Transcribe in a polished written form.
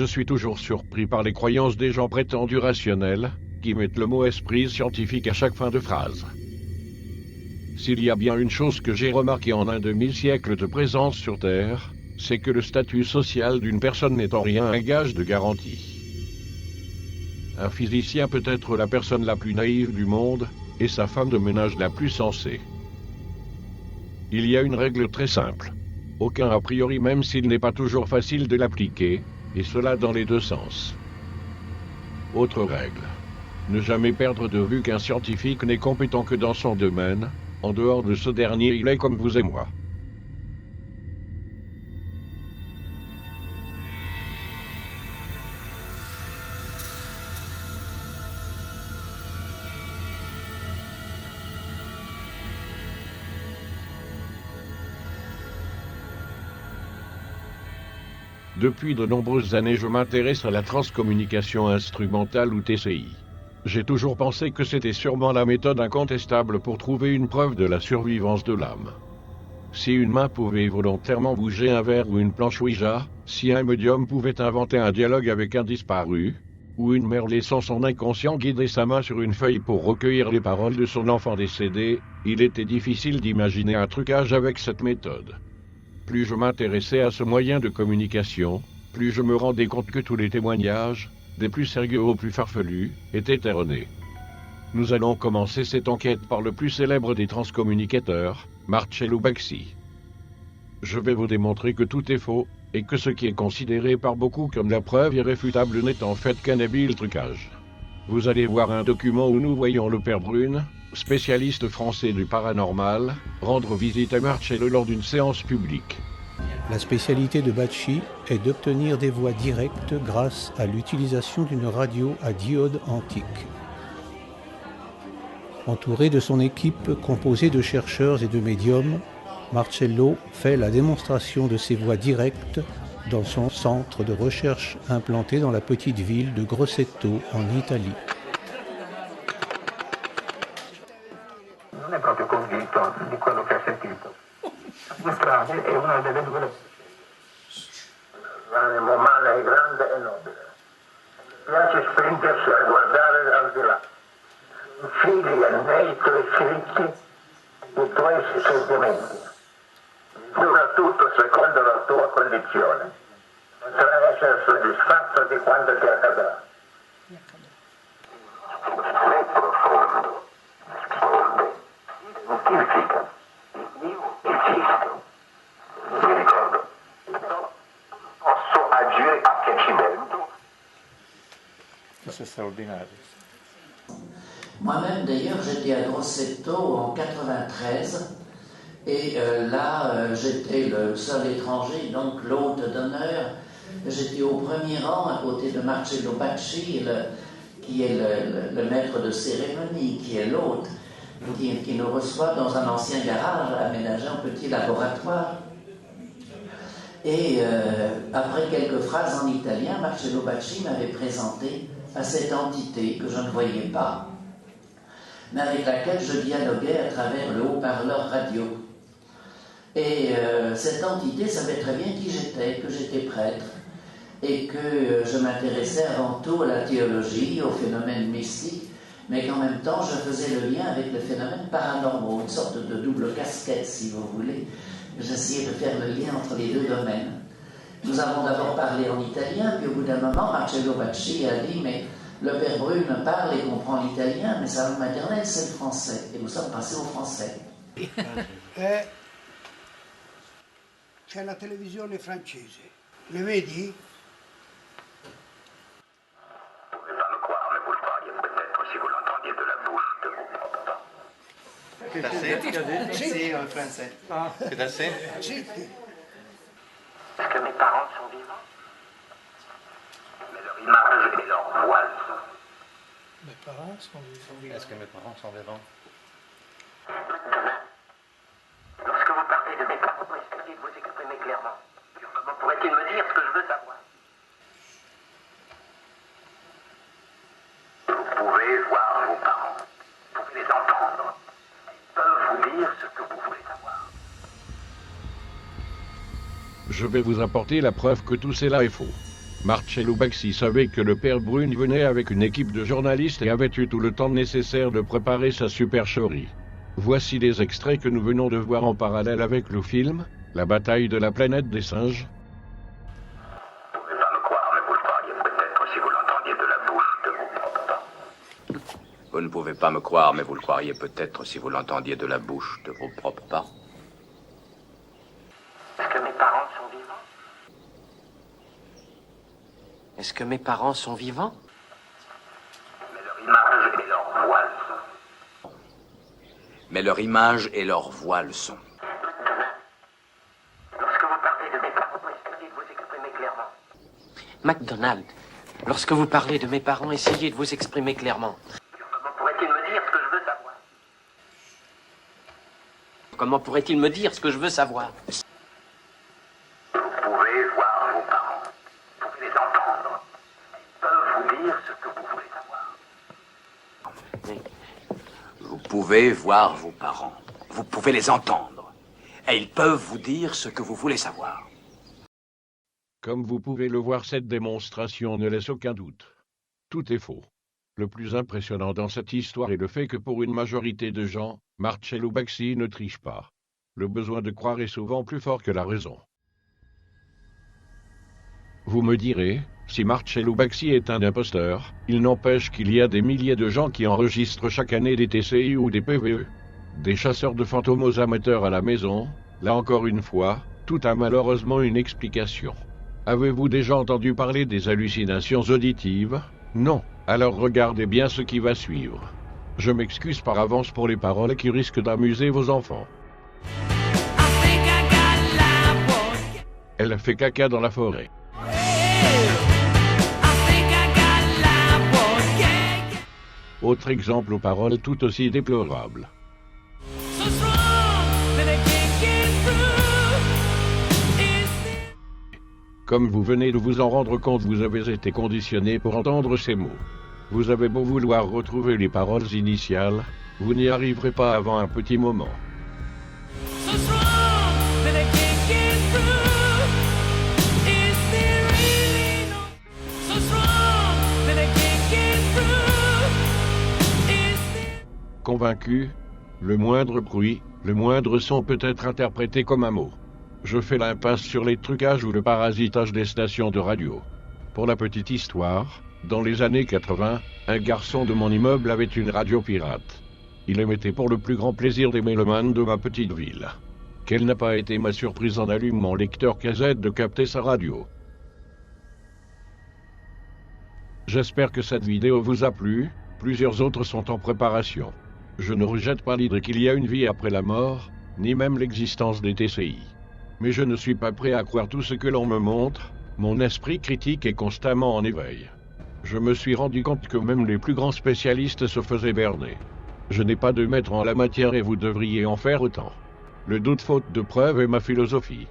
Je suis toujours surpris par les croyances des gens prétendus rationnels, qui mettent le mot esprit scientifique à chaque fin de phrase. S'il y a bien une chose que j'ai remarquée en un demi-siècle de présence sur Terre, c'est que le statut social d'une personne n'est en rien un gage de garantie. Un physicien peut être la personne la plus naïve du monde, et sa femme de ménage la plus sensée. Il y a une règle très simple. Aucun a priori, même s'il n'est pas toujours facile de l'appliquer, et cela dans les deux sens. Autre règle. Ne jamais perdre de vue qu'un scientifique n'est compétent que dans son domaine. En dehors de ce dernier, il est comme vous et moi. Depuis de nombreuses années, je m'intéresse à la transcommunication instrumentale ou TCI. J'ai toujours pensé que c'était sûrement la méthode incontestable pour trouver une preuve de la survivance de l'âme. Si une main pouvait volontairement bouger un verre ou une planche Ouija, si un médium pouvait inventer un dialogue avec un disparu, ou une mère laissant son inconscient guider sa main sur une feuille pour recueillir les paroles de son enfant décédé, il était difficile d'imaginer un trucage avec cette méthode. Plus je m'intéressais à ce moyen de communication, plus je me rendais compte que tous les témoignages, des plus sérieux aux plus farfelus, étaient erronés. Nous allons commencer cette enquête par le plus célèbre des transcommunicateurs, Marcello Baxi. Je vais vous démontrer que tout est faux, et que ce qui est considéré par beaucoup comme la preuve irréfutable n'est en fait qu'un habile trucage. Vous allez voir un document où nous voyons le père Brune, spécialiste français du paranormal, rendre visite à Marcello lors d'une séance publique. La spécialité de Bacci est d'obtenir des voix directes grâce à l'utilisation d'une radio à diode antique. Entouré de son équipe composée de chercheurs et de médiums, Marcello fait la démonstration de ses voix directes dans son centre de recherche implanté dans la petite ville de Grosseto en Italie. Non è proprio convinto di quello che ha sentito. Due strade e una delle due. L'animo umano è grande e nobile. Piace spingersi a guardare al di là. Infili nei tuoi scritti i tuoi sentimenti. Dura tutto secondo la tua condizione. Potrai essere soddisfatto di quanto ti accadrà. È profondo. Identifica. Io esisto. Mi ricordo. Posso agire a piacimento. C'est extraordinaire. Moi-même, d'ailleurs, j'étais à Grosseto en 93 et j'étais le seul étranger, donc l'hôte d'honneur. J'étais au premier rang à côté de Marcello Bacci, qui est le maître de cérémonie, qui est l'hôte, qui nous reçoit dans un ancien garage aménagé en petit laboratoire. Et après quelques phrases en italien, Marcello Bacci m'avait présenté à cette entité que je ne voyais pas, mais avec laquelle je dialoguais à travers le haut-parleur radio. Et cette entité savait très bien qui j'étais, que j'étais prêtre, et que je m'intéressais avant tout à la théologie, aux phénomènes mystiques, mais qu'en même temps je faisais le lien avec les phénomènes paranormaux, une sorte de double casquette si vous voulez. J'essayais de faire le lien entre les deux domaines. Nous avons d'abord parlé en italien, puis au bout d'un moment, Marcello Bacci a dit « Mais le père Brune parle et comprend l'italien, mais sa langue maternelle, c'est le français. » Et nous sommes passés au français. C'è la televisione francese. Le vedi? Vous pouvez pas me croire, mais vous le croiriez peut-être si vous l'entendiez de la bouche de vos propres. C'est assez? Sì, en français. C'est assez? Sì. Est-ce que mes parents sont vivants? Mais leur image et leur voix le sont. Mes parents sont vivants. Est-ce que mes parents sont vivants? Maintenant, lorsque vous parlez de mes parents, essayez de vous exprimer clairement. Comment pourrait-il me dire ce que je veux savoir? Vous pouvez voir vos parents. Vous pouvez les entendre. Ils peuvent vous dire ce que vous voulez savoir. Je vais vous apporter la preuve que tout cela est faux. Marcello Baxi savait que le père Brune venait avec une équipe de journalistes et avait eu tout le temps nécessaire de préparer sa supercherie. Voici les extraits que nous venons de voir en parallèle avec le film, La bataille de la planète des singes. Vous ne pouvez pas me croire, mais vous le croiriez peut-être si vous l'entendiez de la bouche de vos propres parents. Est-ce que mes parents sont vivants? Est-ce que mes parents sont vivants? Mais leur image et leur voix le sont. Mais leur image et leur voix le sont. Lorsque vous parlez de mes parents, essayez de vous exprimer clairement. MacDonald, lorsque vous parlez de mes parents, essayez de vous exprimer clairement. Comment pourrait-il me dire ce que je veux savoir? Comment pourrait-il me dire ce que je veux savoir? Vous pouvez voir vos parents. Vous pouvez les entendre. Ils peuvent vous dire ce que vous voulez savoir. Vous pouvez voir vos parents. Vous pouvez les entendre. Et ils peuvent vous dire ce que vous voulez savoir. Comme vous pouvez le voir, cette démonstration ne laisse aucun doute. Tout est faux. Le plus impressionnant dans cette histoire est le fait que pour une majorité de gens, Marcello Baxi ne triche pas. Le besoin de croire est souvent plus fort que la raison. Vous me direz, si Marcello Baxi est un imposteur, il n'empêche qu'il y a des milliers de gens qui enregistrent chaque année des TCI ou des PVE. Des chasseurs de fantômes aux amateurs à la maison, là encore une fois, tout a malheureusement une explication. Avez-vous déjà entendu parler des hallucinations auditives? Non. Alors regardez bien ce qui va suivre. Je m'excuse par avance pour les paroles qui risquent d'amuser vos enfants. Elle fait caca dans la forêt. Autre exemple aux paroles tout aussi déplorables. Comme vous venez de vous en rendre compte, vous avez été conditionné pour entendre ces mots. Vous avez beau vouloir retrouver les paroles initiales, vous n'y arriverez pas avant un petit moment. Convaincu, le moindre bruit, le moindre son peut être interprété comme un mot. Je fais l'impasse sur les trucages ou le parasitage des stations de radio. Pour la petite histoire, dans les années 80, un garçon de mon immeuble avait une radio pirate. Il émettait pour le plus grand plaisir des mélomanes de ma petite ville. Quelle n'a pas été ma surprise en allumant mon lecteur cassette de capter sa radio. J'espère que cette vidéo vous a plu, plusieurs autres sont en préparation. Je ne rejette pas l'idée qu'il y a une vie après la mort, ni même l'existence des TCI. Mais je ne suis pas prêt à croire tout ce que l'on me montre, mon esprit critique est constamment en éveil. Je me suis rendu compte que même les plus grands spécialistes se faisaient berner. Je n'ai pas de maître en la matière et vous devriez en faire autant. Le doute faute de preuves est ma philosophie.